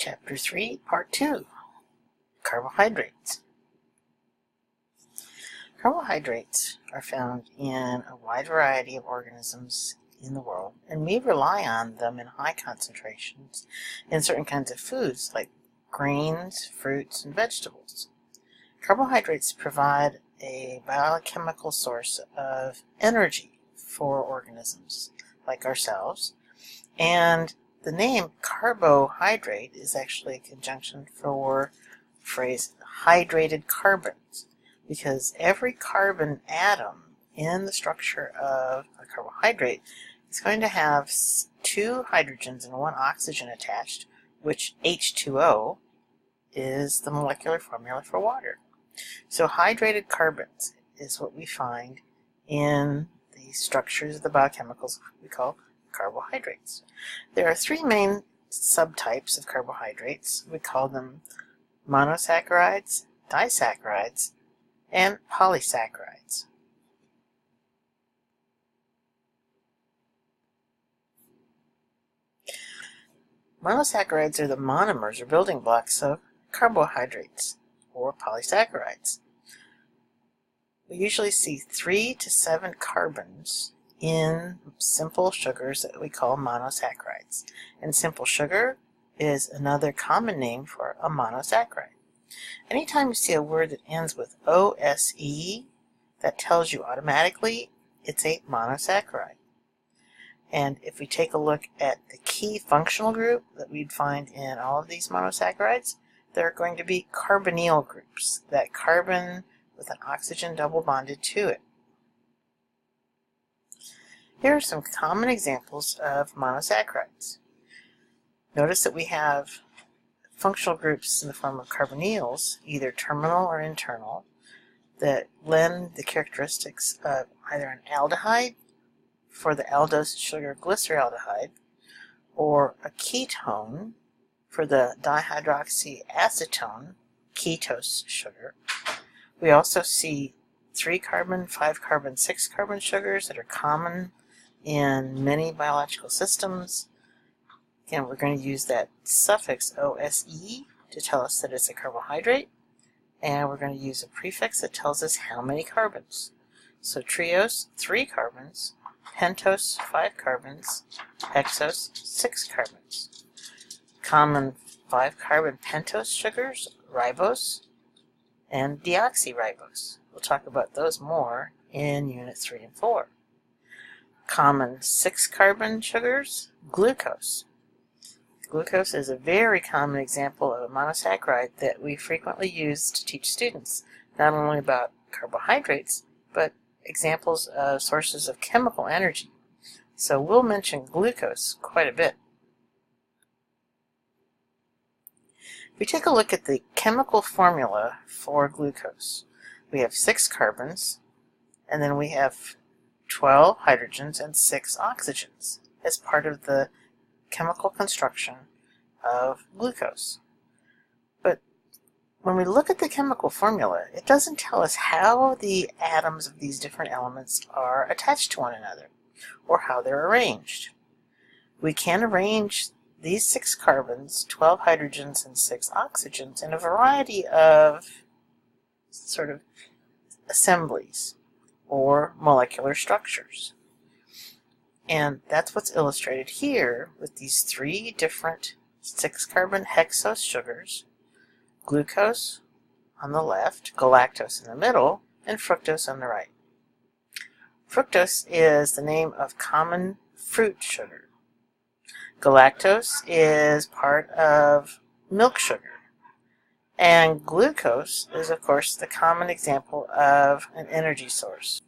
Chapter 3, Part 2, Carbohydrates. Carbohydrates are found in a wide variety of organisms in the world, and we rely on them in high concentrations in certain kinds of foods like grains, fruits, and vegetables. Carbohydrates provide a biochemical source of energy for organisms like ourselves, and the name carbohydrate is actually a conjunction for the phrase hydrated carbons, because every carbon atom in the structure of a carbohydrate is going to have two hydrogens and one oxygen attached, which H2O is the molecular formula for water. So hydrated carbons is what we find in the structures of the biochemicals we call carbohydrates. There are three main subtypes of carbohydrates. We call them monosaccharides, disaccharides, and polysaccharides. Monosaccharides are the monomers or building blocks of carbohydrates or polysaccharides. We usually see 3 to 7 carbons in simple sugars that we call monosaccharides. And simple sugar is another common name for a monosaccharide. Anytime you see a word that ends with OSE, that tells you automatically it's a monosaccharide. And if we take a look at the key functional group that we'd find in all of these monosaccharides, there are going to be carbonyl groups, that carbon with an oxygen double bonded to it. Here are some common examples of monosaccharides. Notice that we have functional groups in the form of carbonyls, either terminal or internal, that lend the characteristics of either an aldehyde for the aldose sugar glyceraldehyde, or a ketone for the dihydroxyacetone ketose sugar. We also see 3-carbon, 5-carbon, 6-carbon sugars that are common in many biological systems. Again, we're going to use that suffix OSE to tell us that it's a carbohydrate, and we're going to use a prefix that tells us how many carbons. So triose, 3 carbons, pentose, 5 carbons, hexose, 6 carbons. Common 5-carbon pentose sugars, ribose and deoxyribose. We'll talk about those more in Unit 3 and 4. Common 6-carbon sugars, glucose. Glucose is a very common example of a monosaccharide that we frequently use to teach students, not only about carbohydrates, but examples of sources of chemical energy. So we'll mention glucose quite a bit. If we take a look at the chemical formula for glucose, we have 6 carbons, and then we have 12 hydrogens and 6 oxygens as part of the chemical construction of glucose. But when we look at the chemical formula, it doesn't tell us how the atoms of these different elements are attached to one another, or how they're arranged. We can arrange these 6 carbons, 12 hydrogens, and 6 oxygens in a variety of sort of assemblies or molecular structures. And that's what's illustrated here with these 3 different 6-carbon hexose sugars: glucose on the left, galactose in the middle, and fructose on the right. Fructose is the name of common fruit sugar. Galactose is part of milk sugar. And glucose is, of course, the common example of an energy source.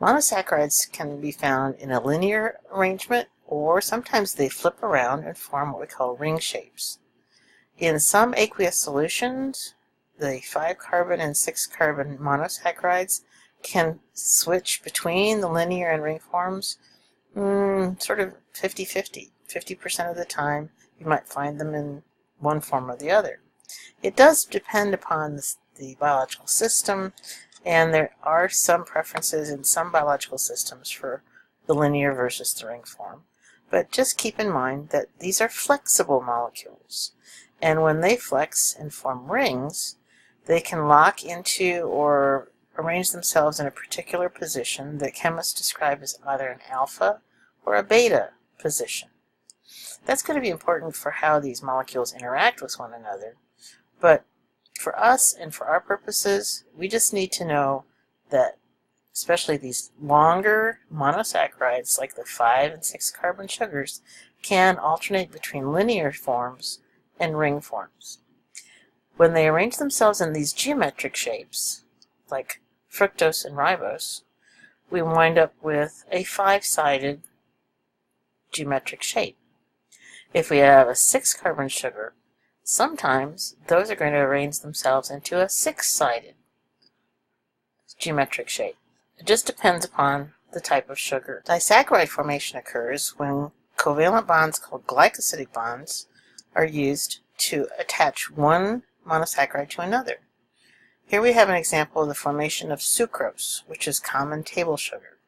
Monosaccharides can be found in a linear arrangement, or sometimes they flip around and form what we call ring shapes. In some aqueous solutions, the 5-carbon and 6-carbon monosaccharides can switch between the linear and ring forms sort of 50-50. 50% of the time you might find them in one form or the other. It does depend upon the biological system, and there are some preferences in some biological systems for the linear versus the ring form. But just keep in mind that these are flexible molecules. And when they flex and form rings, they can lock into or arrange themselves in a particular position that chemists describe as either an alpha or a beta position. That's going to be important for how these molecules interact with one another. But for us and for our purposes, we just need to know that especially these longer monosaccharides like the 5 and 6 carbon sugars can alternate between linear forms and ring forms. When they arrange themselves in these geometric shapes, like fructose and ribose, we wind up with a 5-sided geometric shape. If we have a 6 carbon sugar, sometimes those are going to arrange themselves into a 6-sided geometric shape. It just depends upon the type of sugar. Disaccharide formation occurs when covalent bonds called glycosidic bonds are used to attach one monosaccharide to another. Here we have an example of the formation of sucrose, which is common table sugar.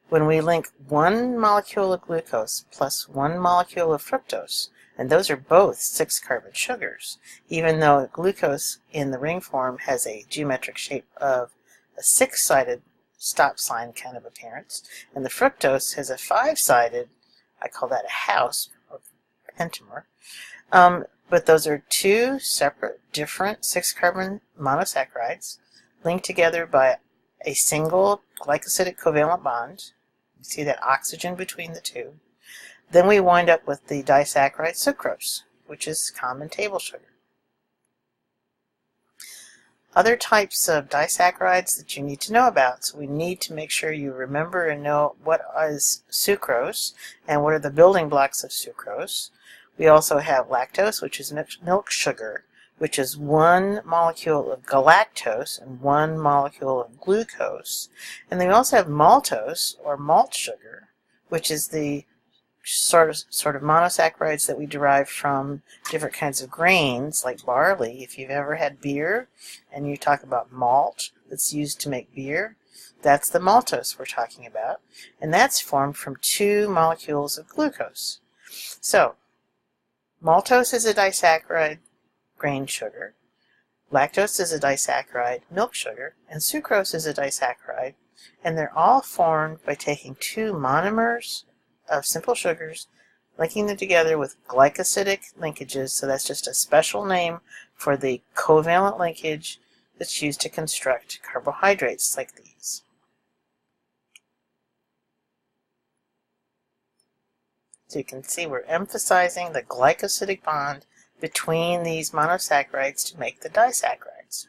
When we link one molecule of glucose plus one molecule of fructose, and those are both 6 carbon sugars, even though glucose in the ring form has a geometric shape of a 6-sided stop sign kind of appearance, and the fructose has a 5-sided, I call that a house, or pentamer. But those are 2 separate, different 6-carbon monosaccharides linked together by a single glycosidic covalent bond. You see that oxygen between the two. Then we wind up with the disaccharide sucrose, which is common table sugar. Other types of disaccharides that you need to know about, so we need to make sure you remember and know what is sucrose and what are the building blocks of sucrose. We also have lactose, which is milk sugar, which is one molecule of galactose and one molecule of glucose. And then we also have maltose, or malt sugar, which is the sort of monosaccharides that we derive from different kinds of grains, like barley. If you've ever had beer and you talk about malt that's used to make beer, that's the maltose we're talking about. And that's formed from 2 molecules of glucose. So, maltose is a disaccharide, grain sugar. Lactose is a disaccharide, milk sugar. And sucrose is a disaccharide. And they're all formed by taking 2 monomers of simple sugars, linking them together with glycosidic linkages. So that's just a special name for the covalent linkage that's used to construct carbohydrates like these. So you can see we're emphasizing the glycosidic bond between these monosaccharides to make the disaccharides.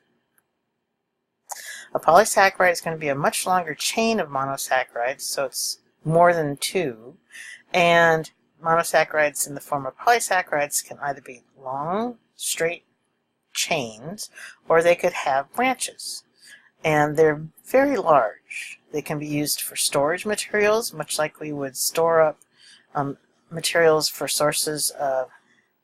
A polysaccharide is going to be a much longer chain of monosaccharides, so it's more than 2, and monosaccharides in the form of polysaccharides can either be long, straight chains, or they could have branches. And they're very large. They can be used for storage materials, much like we would store up materials for sources of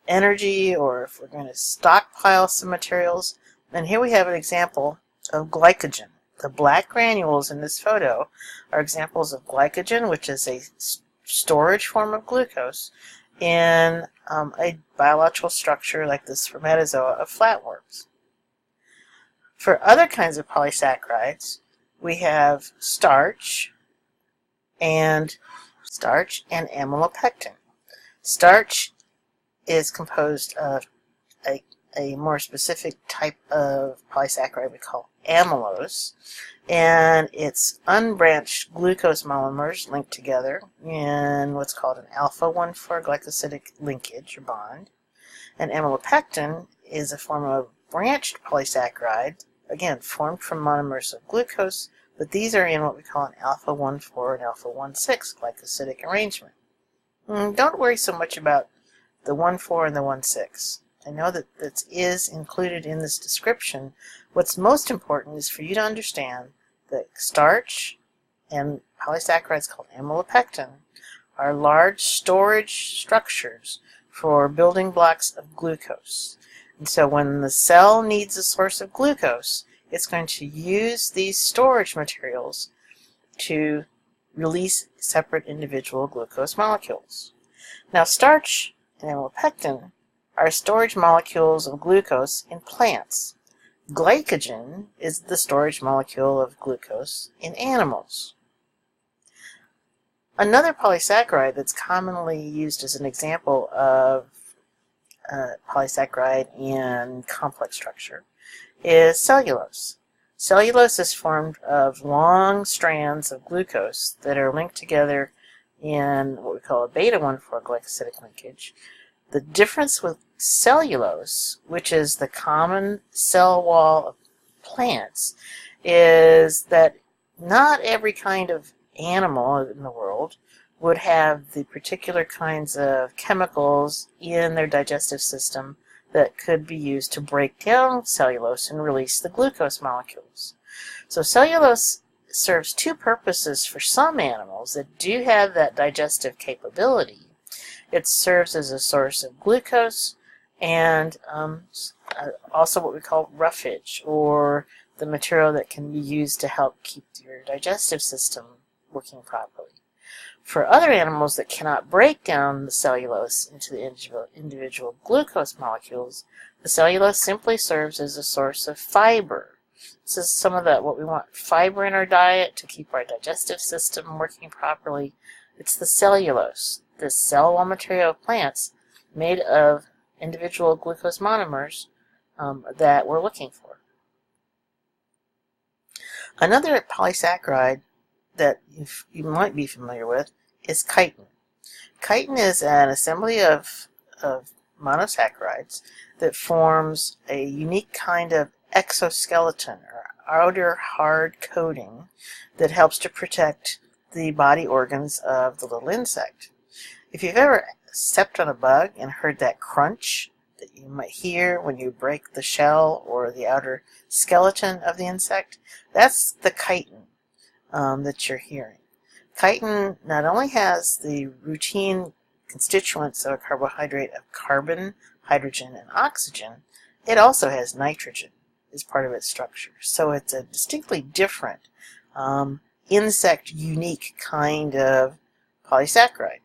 energy, or if we're going to stockpile some materials. And here we have an example of glycogen. The black granules in this photo are examples of glycogen, which is a storage form of glucose in a biological structure like the spermatozoa of flatworms. For other kinds of polysaccharides, we have starch and amylopectin. Starch is composed of a more specific type of polysaccharide we call amylose, and it's unbranched glucose monomers linked together in what's called an alpha-1,4 glycosidic linkage or bond. And amylopectin is a form of branched polysaccharide, again formed from monomers of glucose, but these are in what we call an alpha-1,4 and alpha-1,6 glycosidic arrangement. Don't worry so much about the 1,4 and the 1,6. I know that this is included in this description. What's most important is for you to understand that starch and polysaccharides called amylopectin are large storage structures for building blocks of glucose. And so when the cell needs a source of glucose, it's going to use these storage materials to release separate individual glucose molecules. Now, starch and amylopectin are storage molecules of glucose in plants. Glycogen is the storage molecule of glucose in animals. Another polysaccharide that's commonly used as an example of polysaccharide in complex structure is cellulose. Cellulose is formed of long strands of glucose that are linked together in what we call a beta-1,4 glycosidic linkage. The difference with cellulose, which is the common cell wall of plants, is that not every kind of animal in the world would have the particular kinds of chemicals in their digestive system that could be used to break down cellulose and release the glucose molecules. So cellulose serves two purposes for some animals that do have that digestive capability. It serves as a source of glucose and also what we call roughage, or the material that can be used to help keep your digestive system working properly. For other animals that cannot break down the cellulose into the individual glucose molecules, the cellulose simply serves as a source of fiber. This is some of what we want fiber in our diet to keep our digestive system working properly. It's the cellulose, the cell wall material of plants made of individual glucose monomers that we're looking for. Another polysaccharide that you might be familiar with is chitin. Chitin is an assembly of monosaccharides that forms a unique kind of exoskeleton, or outer hard coating, that helps to protect the body organs of the little insect. If you've ever stepped on a bug and heard that crunch that you might hear when you break the shell or the outer skeleton of the insect, that's the chitin that you're hearing. Chitin not only has the routine constituents of a carbohydrate of carbon, hydrogen, and oxygen, it also has nitrogen as part of its structure. So it's a distinctly different insect-unique kind of polysaccharide.